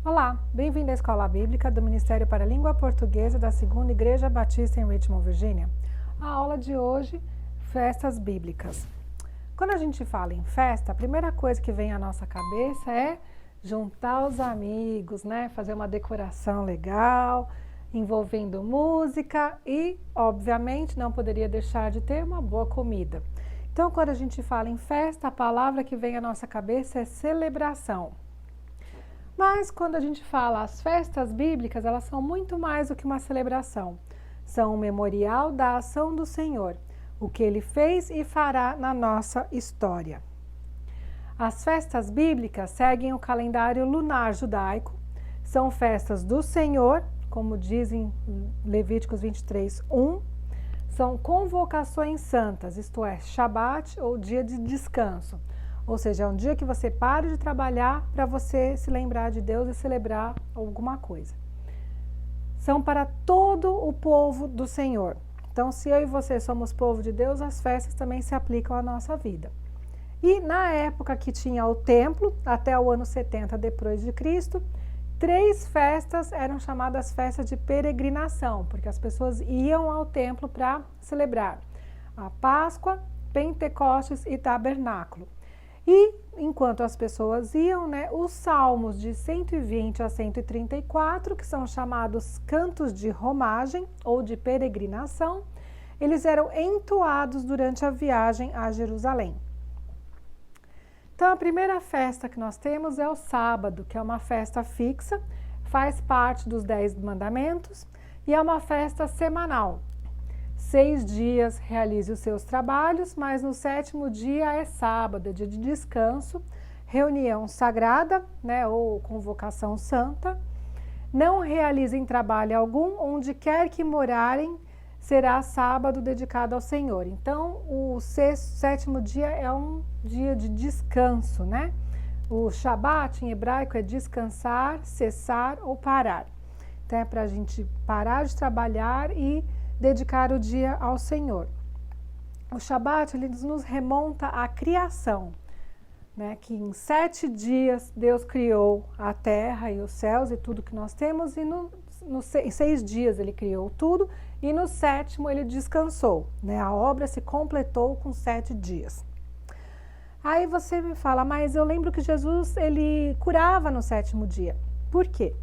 Olá, bem-vindo à Escola Bíblica do Ministério para a Língua Portuguesa da Segunda Igreja Batista em Richmond, Virgínia. A aula de hoje, festas bíblicas. Quando a gente fala em festa, a primeira coisa que vem à nossa cabeça é juntar os amigos, né? Fazer uma decoração legal, envolvendo música e, obviamente, não poderia deixar de ter uma boa comida. Então, quando a gente fala em festa, a palavra que vem à nossa cabeça é celebração. Mas quando a gente fala as festas bíblicas, elas são muito mais do que uma celebração. São um memorial da ação do Senhor, o que Ele fez e fará na nossa história. As festas bíblicas seguem o calendário lunar judaico, são festas do Senhor, como diz em Levíticos 23:1, são convocações santas, isto é, Shabat ou dia de descanso. Ou seja, é um dia que você para de trabalhar para você se lembrar de Deus e celebrar alguma coisa. São para todo o povo do Senhor. Então, se eu e você somos povo de Deus, as festas também se aplicam à nossa vida. E na época que tinha o templo, até o ano 70 depois de Cristo, 3 festas eram chamadas festas de peregrinação, porque as pessoas iam ao templo para celebrar a Páscoa, Pentecostes e Tabernáculo. E, enquanto as pessoas iam, os salmos de 120 a 134, que são chamados cantos de romagem ou de peregrinação, eles eram entoados durante a viagem a Jerusalém. Então, a primeira festa que nós temos é o sábado, que é uma festa fixa, faz parte dos 10 mandamentos e é uma festa semanal. 6 dias realize os seus trabalhos, mas no 7º dia é sábado, é dia de descanso, reunião sagrada, ou convocação santa. Não realizem trabalho algum, onde quer que morarem, será sábado dedicado ao Senhor. Então, o 7º dia é um dia de descanso, O Shabat em hebraico é descansar, cessar ou parar. Então, é para a gente parar de trabalhar e dedicar o dia ao Senhor. O Shabat, ele nos remonta à criação, que em 7 dias Deus criou a terra e os céus e tudo que nós temos, e em 6 dias ele criou tudo, e no 7º ele descansou, A obra se completou com 7 dias. Aí você me fala, mas eu lembro que Jesus, ele curava no 7º dia. Por quê?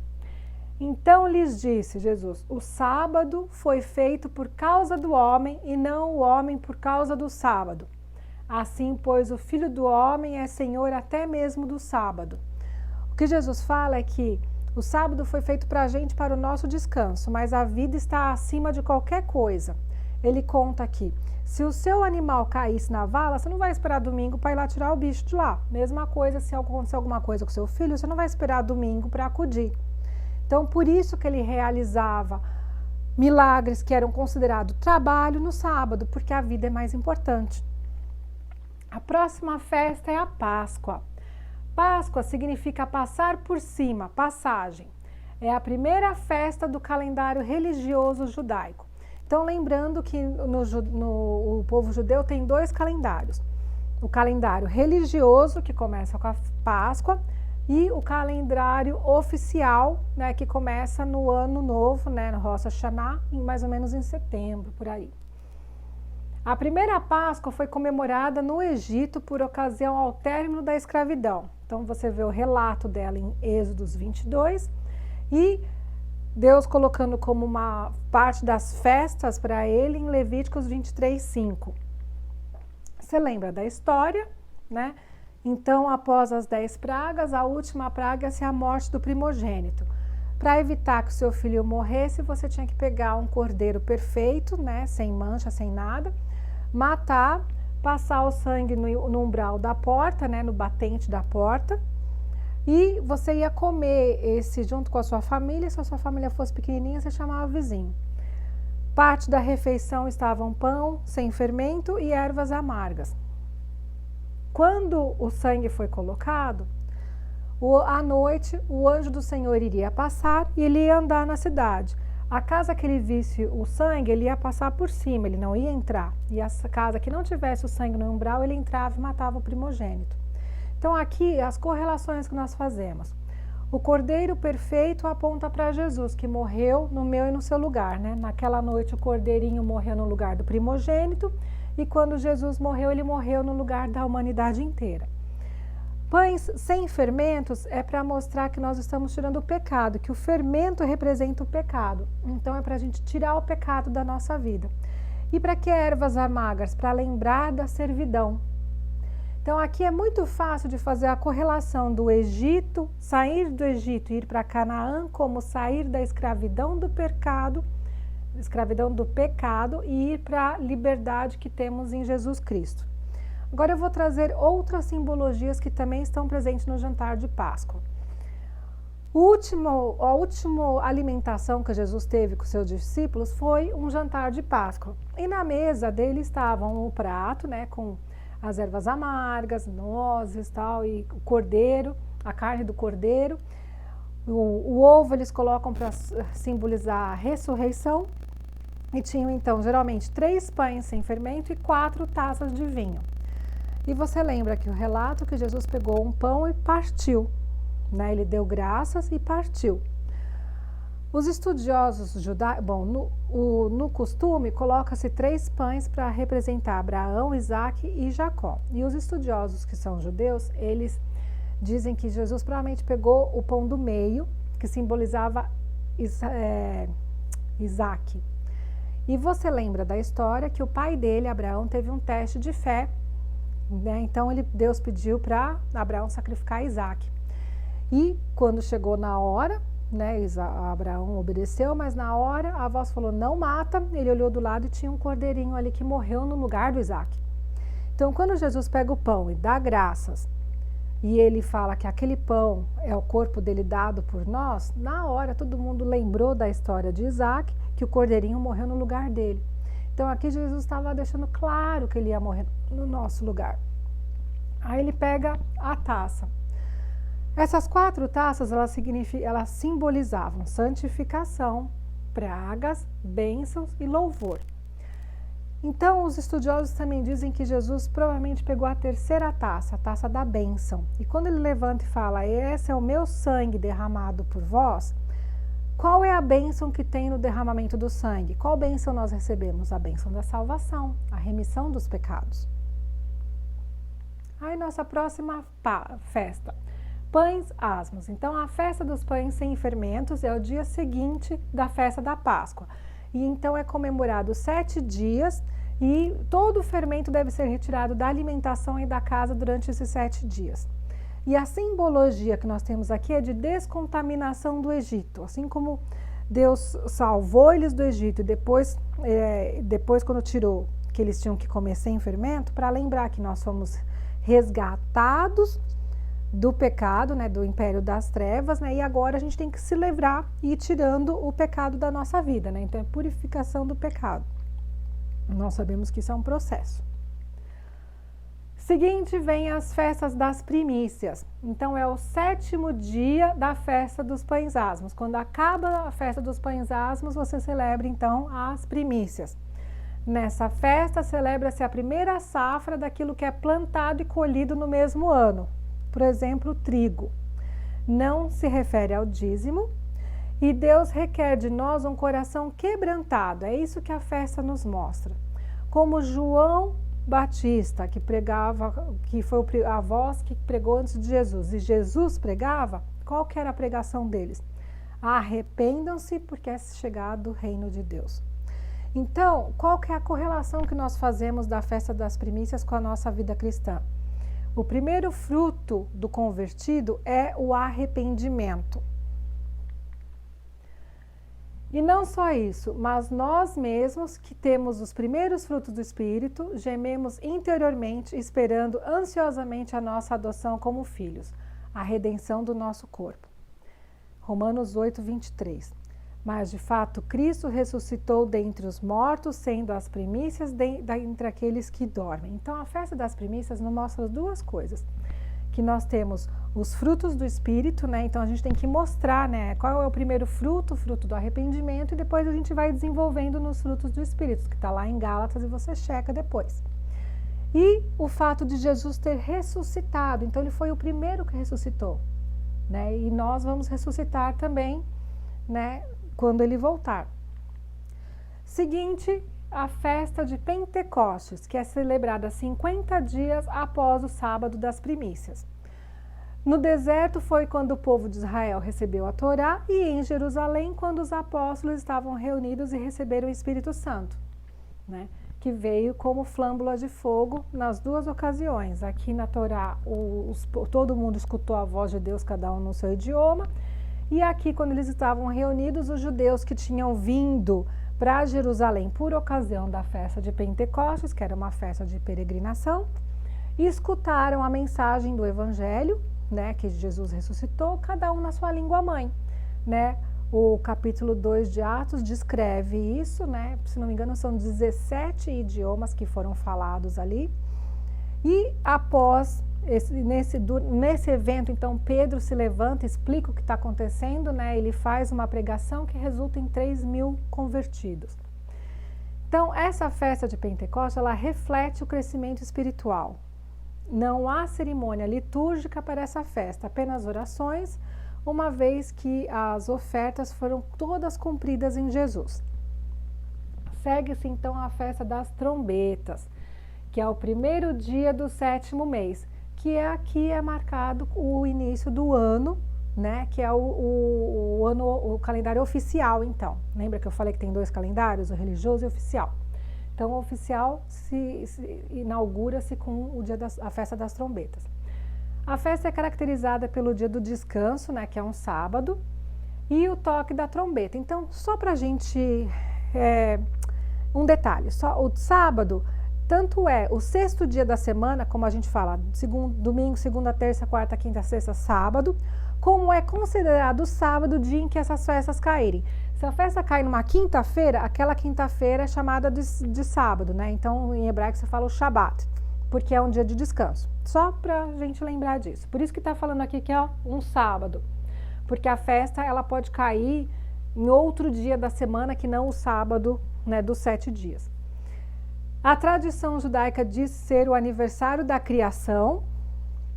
Então lhes disse Jesus, o sábado foi feito por causa do homem e não o homem por causa do sábado. Assim, pois, o Filho do Homem é Senhor até mesmo do sábado. O que Jesus fala é que o sábado foi feito para a gente, para o nosso descanso, mas a vida está acima de qualquer coisa. Ele conta aqui, se o seu animal caísse na vala, você não vai esperar domingo para ir lá tirar o bicho de lá. Mesma coisa, se acontecer alguma coisa com o seu filho, você não vai esperar domingo para acudir. Então, por isso que ele realizava milagres que eram considerados trabalho no sábado, porque a vida é mais importante. A próxima festa é a Páscoa. Páscoa significa passar por cima, passagem. É a primeira festa do calendário religioso judaico. Então, lembrando que o povo judeu tem 2 calendários. O calendário religioso, que começa com a Páscoa, e o calendário oficial, que começa no ano novo, no Rosh Hashanah, mais ou menos em setembro, por aí. A primeira Páscoa foi comemorada no Egito por ocasião ao término da escravidão. Então, você vê o relato dela em Êxodos 22 e Deus colocando como uma parte das festas para ele em Levíticos 23:5. Você lembra da história, Então, após as 10 pragas, a última praga é a morte do primogênito. Para evitar que o seu filho morresse, você tinha que pegar um cordeiro perfeito, sem mancha, sem nada, matar, passar o sangue no umbral da porta, no batente da porta, e você ia comer esse junto com a sua família. Se a sua família fosse pequenininha, você chamava vizinho. Parte da refeição estavam pão sem fermento e ervas amargas. Quando o sangue foi colocado, à noite o anjo do Senhor iria passar e ele ia andar na cidade. A casa que ele visse o sangue, ele ia passar por cima, ele não ia entrar. E a casa que não tivesse o sangue no umbral, ele entrava e matava o primogênito. Então aqui as correlações que nós fazemos. O cordeiro perfeito aponta para Jesus, que morreu no meu e no seu lugar, né? Naquela noite o cordeirinho morreu no lugar do primogênito, e quando Jesus morreu, ele morreu no lugar da humanidade inteira. Pães sem fermentos é para mostrar que nós estamos tirando o pecado, que o fermento representa o pecado. Então é para a gente tirar o pecado da nossa vida. E para que ervas amargas? Para lembrar da servidão. Então aqui é muito fácil de fazer a correlação do Egito, sair do Egito e ir para Canaã, como sair da escravidão do pecado e ir para a liberdade que temos em Jesus Cristo. Agora eu vou trazer outras simbologias que também estão presentes no jantar de Páscoa. A última alimentação que Jesus teve com seus discípulos foi um jantar de Páscoa. E na mesa dele estavam o prato, né, com as ervas amargas, nozes, tal, e o cordeiro, a carne do cordeiro. O ovo eles colocam para simbolizar a ressurreição. E tinham então geralmente 3 pães sem fermento e 4 taças de vinho. E você lembra que o relato que Jesus pegou um pão e partiu, né? Ele deu graças e partiu. Os estudiosos judaicos, no costume, coloca-se 3 pães para representar Abraão, Isaque e Jacó. E os estudiosos que são judeus, eles dizem que Jesus provavelmente pegou o pão do meio, que simbolizava Isaque. E você lembra da história que o pai dele, Abraão, teve um teste de fé, né? Então Deus pediu para Abraão sacrificar Isaque. E quando chegou na hora, né, Abraão obedeceu, mas na hora a voz falou, não mata. Ele olhou do lado e tinha um cordeirinho ali que morreu no lugar do Isaque. Então quando Jesus pega o pão e dá graças, e ele fala que aquele pão é o corpo dele dado por nós, na hora todo mundo lembrou da história de Isaque, que o cordeirinho morreu no lugar dele. Então aqui Jesus estava deixando claro que ele ia morrer no nosso lugar. Aí ele pega a taça. Essas 4 taças, elas simbolizavam santificação, pragas, bênçãos e louvor. Então, os estudiosos também dizem que Jesus provavelmente pegou a 3ª taça, a taça da bênção. E quando ele levanta e fala, esse é o meu sangue derramado por vós, qual é a bênção que tem no derramamento do sangue? Qual bênção nós recebemos? A bênção da salvação, a remissão dos pecados. Aí, nossa próxima festa. Pães asmos. Então, a festa dos pães sem fermentos é o dia seguinte da festa da Páscoa. E então é comemorado 7 dias e todo o fermento deve ser retirado da alimentação e da casa durante esses 7 dias. E a simbologia que nós temos aqui é de descontaminação do Egito. Assim como Deus salvou eles do Egito e depois quando tirou, que eles tinham que comer sem fermento, para lembrar que nós fomos resgatados do pecado, né, do império das trevas, né, e agora a gente tem que se livrar e ir tirando o pecado da nossa vida, né, então é purificação do pecado. Nós sabemos que isso é um processo. Seguinte vem as festas das primícias. Então é o 7º dia da festa dos pães asmos. Quando acaba a festa dos pães asmos, você celebra então as primícias. Nessa festa celebra-se a primeira safra daquilo que é plantado e colhido no mesmo ano. Por exemplo, o trigo. Não se refere ao dízimo e Deus requer de nós um coração quebrantado. É isso que a festa nos mostra. Como João Batista, que pregava, que foi a voz que pregou antes de Jesus, e Jesus pregava, qual que era a pregação deles? Arrependam-se porque é chegado o reino de Deus. Então, qual que é a correlação que nós fazemos da festa das primícias com a nossa vida cristã? O primeiro fruto do convertido é o arrependimento. E não só isso, mas nós mesmos que temos os primeiros frutos do Espírito, gememos interiormente, esperando ansiosamente a nossa adoção como filhos, a redenção do nosso corpo. Romanos 8, 23. Mas, de fato, Cristo ressuscitou dentre os mortos, sendo as primícias dentre aqueles que dormem. Então, a festa das primícias nos mostra 2 coisas. Que nós temos os frutos do Espírito, né? Então, a gente tem que mostrar, né? Qual é o primeiro fruto, o fruto do arrependimento, e depois a gente vai desenvolvendo nos frutos do Espírito, que está lá em Gálatas e você checa depois. E o fato de Jesus ter ressuscitado. Então, ele foi o primeiro que ressuscitou. né? E nós vamos ressuscitar também, né, quando ele voltar. Seguinte, a festa de Pentecostes, que é celebrada 50 dias após o sábado das primícias. No deserto foi quando o povo de Israel recebeu a Torá e em Jerusalém quando os apóstolos estavam reunidos e receberam o Espírito Santo, né? Que veio como flâmula de fogo nas duas ocasiões. Aqui na Torá, todo mundo escutou a voz de Deus, cada um no seu idioma. E aqui, quando eles estavam reunidos, os judeus que tinham vindo para Jerusalém por ocasião da festa de Pentecostes, que era uma festa de peregrinação, escutaram a mensagem do Evangelho, né, que Jesus ressuscitou, cada um na sua língua mãe, né? O capítulo 2 de Atos descreve isso, né? Se não me engano, são 17 idiomas que foram falados ali. E após, nesse evento, então, Pedro se levanta, explica o que está acontecendo, né? Ele faz uma pregação que resulta em 3.000 convertidos. Então, essa festa de Pentecostes, ela reflete o crescimento espiritual. Não há cerimônia litúrgica para essa festa, apenas orações, uma vez que as ofertas foram todas cumpridas em Jesus. Segue-se então a festa das trombetas, que é o primeiro dia do 7º mês, que aqui é marcado o início do ano, né? Que é o calendário oficial, então. Lembra que eu falei que tem 2 calendários, o religioso e o oficial? Então, o oficial inaugura-se com a festa das trombetas. A festa é caracterizada pelo dia do descanso, né, que é um sábado, e o toque da trombeta. Então, só para a gente, um detalhe, o sábado, tanto é o 6º dia da semana, como a gente fala, domingo, segunda, terça, quarta, quinta, sexta, sábado, como é considerado o sábado o dia em que essas festas caírem. Se a festa cai numa quinta-feira, aquela quinta-feira é chamada de sábado, né? Então, em hebraico se fala o Shabat, porque é um dia de descanso. Só para a gente lembrar disso. Por isso que está falando aqui que é um sábado, porque a festa ela pode cair em outro dia da semana que não o sábado, né, dos 7 dias. A tradição judaica diz ser o aniversário da criação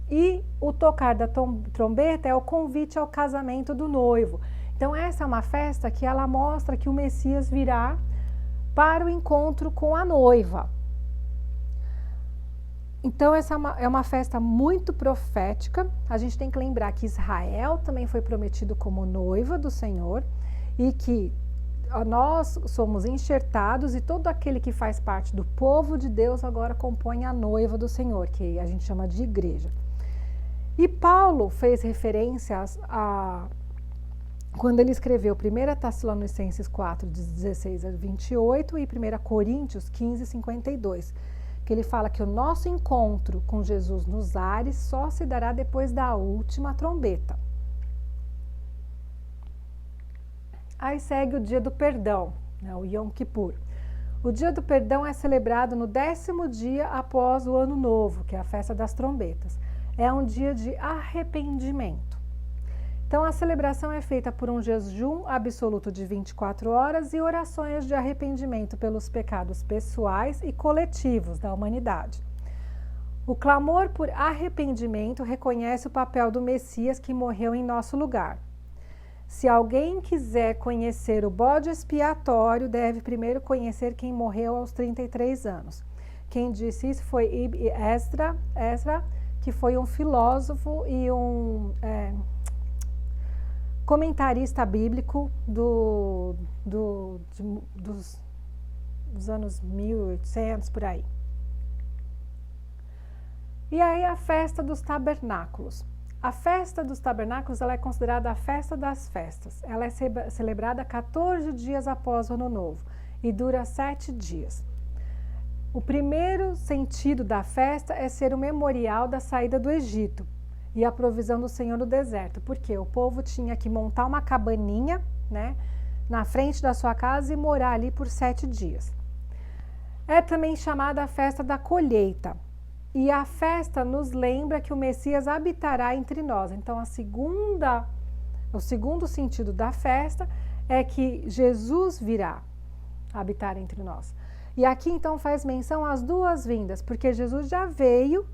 e o tocar da trombeta é o convite ao casamento do noivo. Então essa é uma festa que ela mostra que o Messias virá para o encontro com a noiva. Então essa é uma festa muito profética. A gente tem que lembrar que Israel também foi prometido como noiva do Senhor e que nós somos enxertados e todo aquele que faz parte do povo de Deus agora compõe a noiva do Senhor, que a gente chama de igreja. E Paulo fez referências quando ele escreveu 1 Tessalonicenses 4, 16 a 28 e 1 Coríntios 15, 52, que ele fala que o nosso encontro com Jesus nos ares só se dará depois da última trombeta. Aí segue o dia do perdão, né, o Yom Kippur. O dia do perdão é celebrado no 10º dia após o Ano Novo, que é a festa das trombetas. É um dia de arrependimento. Então, a celebração é feita por um jejum absoluto de 24 horas e orações de arrependimento pelos pecados pessoais e coletivos da humanidade. O clamor por arrependimento reconhece o papel do Messias que morreu em nosso lugar. Se alguém quiser conhecer o bode expiatório, deve primeiro conhecer quem morreu aos 33 anos. Quem disse isso foi Esdra, que foi um filósofo e um comentarista bíblico dos anos 1800, por aí. E aí a festa dos tabernáculos. A festa dos tabernáculos ela é considerada a festa das festas. Ela é celebrada 14 dias após o Ano Novo e dura 7 dias. O primeiro sentido da festa é ser o memorial da saída do Egito e a provisão do Senhor no deserto, porque o povo tinha que montar uma cabaninha, né, na frente da sua casa e morar ali por 7 dias. É também chamada a festa da colheita. E a festa nos lembra que o Messias habitará entre nós. Então, o segundo sentido da festa é que Jesus virá habitar entre nós. E aqui, então, faz menção às duas vindas, porque Jesus já veio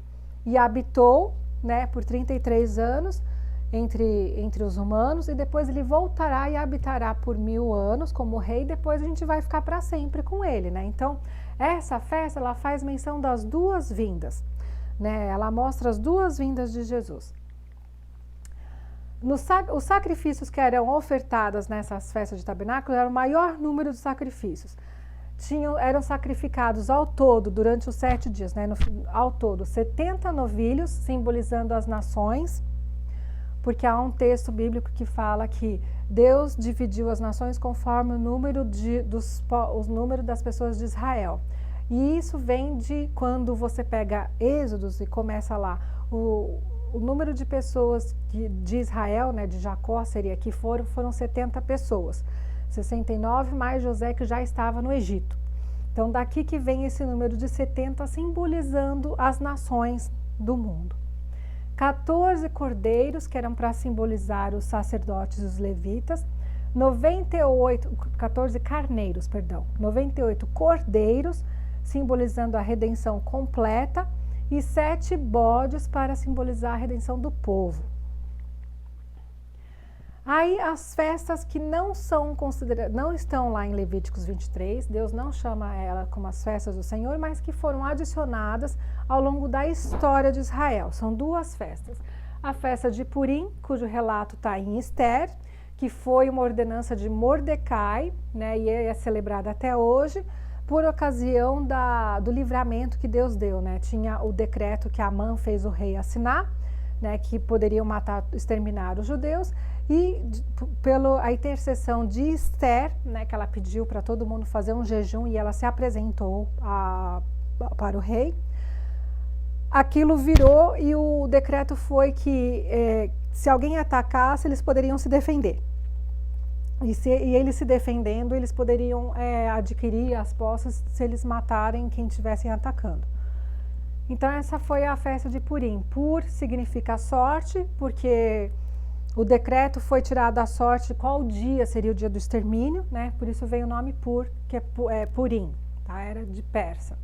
e habitou, né, por 33 anos, entre os humanos, e depois ele voltará e habitará por 1000 anos como rei, e depois a gente vai ficar para sempre com ele, né? Então, essa festa, ela faz menção das duas vindas, né? Ela mostra as duas vindas de Jesus. Os sacrifícios que eram ofertados nessas festas de tabernáculo era o maior número de sacrifícios. Eram sacrificados ao todo, durante os 7 dias, né? Ao todo, 70 novilhos, simbolizando as nações, porque há um texto bíblico que fala que Deus dividiu as nações conforme o número das pessoas de Israel. E isso vem de quando você pega Êxodos e começa lá, o número de pessoas de Israel, né, de Jacó, seria que foram 70 pessoas. 69 mais José, que já estava no Egito. Então, daqui que vem esse número de 70, simbolizando as nações do mundo. 14 cordeiros, que eram para simbolizar os sacerdotes e os levitas, 14 carneiros, perdão, 98 cordeiros, simbolizando a redenção completa, e 7 bodes para simbolizar a redenção do povo. Aí as festas que não estão lá em Levíticos 23, Deus não chama ela como as festas do Senhor, mas que foram adicionadas ao longo da história de Israel. São 2 festas. A festa de Purim, cujo relato está em Ester, que foi uma ordenança de Mordecai, né, e é celebrada até hoje, por ocasião do livramento que Deus deu, né? Tinha o decreto que Amã fez o rei assinar, né, que poderiam exterminar os judeus, e pela intercessão de Ester, né, que ela pediu para todo mundo fazer um jejum e ela se apresentou para o rei, aquilo virou, e o decreto foi que se alguém atacasse, eles poderiam se defender. E eles se defendendo, eles poderiam adquirir as posses se eles matarem quem estivessem atacando. Então essa foi a festa de Purim. Pur significa sorte, porque o decreto foi tirado a sorte qual dia seria o dia do extermínio, né? Por isso veio o nome Pur, que é Purim, tá? Era de persa.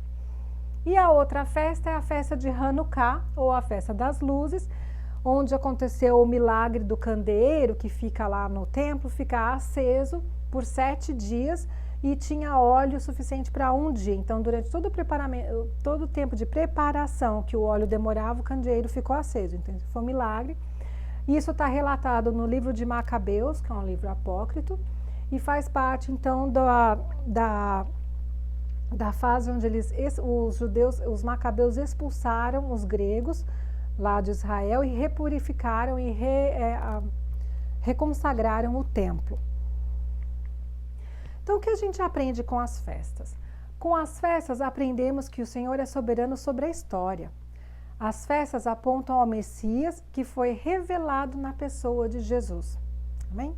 E a outra festa é a festa de Hanukkah, ou a festa das luzes, onde aconteceu o milagre do candeeiro que fica lá no templo, fica aceso por 7 dias e tinha óleo suficiente para 1 dia. Então, durante todo o tempo de preparação que o óleo demorava, o candeeiro ficou aceso. Então, isso foi um milagre. Isso está relatado no livro de Macabeus, que é um livro apócrifo, e faz parte, então, da fase onde os macabeus expulsaram os gregos lá de Israel e repurificaram e reconsagraram o templo. Então, o que a gente aprende com as festas? Com as festas, aprendemos que o Senhor é soberano sobre a história. As festas apontam ao Messias, que foi revelado na pessoa de Jesus. Amém?